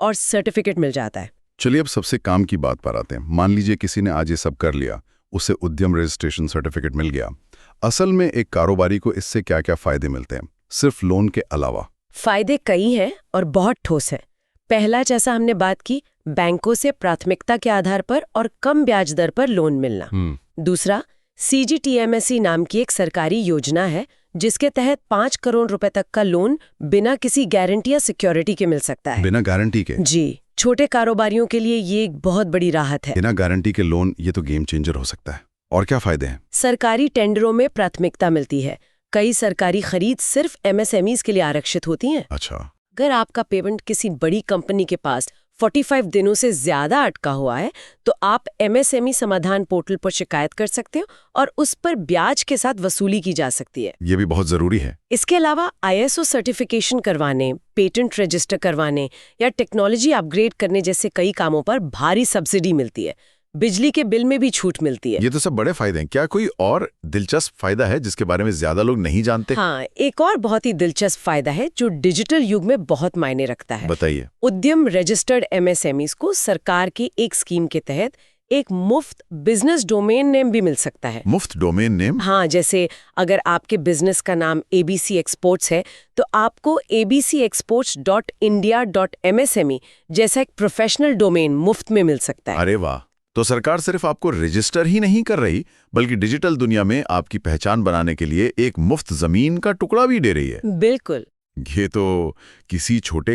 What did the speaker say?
और सर्टिफिकेट मिल जाता है। चलिए अब सबसे काम की बात पर आते हैं। मान लीजिए किसी ने आज ये सब कर लिया, उसे उद्यम रजिस्ट्रेशन सर्टिफिकेट मिल गया। असल में एक कारोबारी को इससे क्या-क्या फायदे मिलते हैं, सिर्फ लोन के अलावा? फायदे कई हैं और बहुत ठोस हैं। पहला, जैसा हमने बात की, बैंकों से प्राथमिकता के आधार पर और कम ब्याज दर पर लोन मिलना। दूसरा, CGTMSE नाम की एक सरकारी योजना है जिसके तहत 5 करोड़ रुपए तक का लोन बिना किसी गारंटी या सिक्योरिटी के मिल सकता है। बिना गारंटी के? जी, छोटे कारोबारियों के लिए ये एक बहुत बड़ी राहत है। बिना गारंटी के लोन, ये तो गेम चेंजर हो सकता है। और क्या फायदे हैं? सरकारी टेंडरों में प्राथमिकता मिलती है। कई सरकारी खरीद सिर्फ MSMEs के लिए आरक्षित होती हैं। अच्छा। अगर आपका पेमेंट किसी बड़ी कंपनी के पास 45 दिनों से ज्यादा अटका हुआ है तो आप MSME समाधान पोर्टल पर शिकायत कर सकते हो और उस पर ब्याज के साथ वसूली की जा सकती है। ये भी बहुत जरूरी है। इसके अलावा ISO सर्टिफिकेशन करवाने, पेटेंट रजिस्टर करवाने या टेक्नोलॉजी अपग्रेड करने जैसे कई कामों पर भारी सब्सिडी मिलती है। बिजली के बिल में भी छूट मिलती है। ये तो सब बड़े फायदे हैं। क्या कोई और दिलचस्प फायदा है जिसके बारे में ज्यादा लोग नहीं जानते? हाँ, एक और बहुत ही दिलचस्प फायदा है जो डिजिटल युग में बहुत मायने रखता है। बताइए। उद्यम रजिस्टर्ड MSMEs को सरकार की एक स्कीम के तहत एक मुफ्त बिजनेस डोमेन नेम भी मिल सकता है। मुफ्त डोमेन नेम? हाँ, जैसे अगर आपके बिजनेस का नाम ABC एक्सपोर्ट्स है तो आपको abcexports.india.msme जैसा एक प्रोफेशनल डोमेन मुफ्त में मिल सकता है। अरे वाह! तो सरकार सिर्फ आपको रजिस्टर ही नहीं कर रही, बल्कि डिजिटल दुनिया में आपकी पहचान बनाने के लिए एक मुफ्त जमीन का टुकड़ा भी दे रही है। बिल्कुल। ये तो किसी छोटे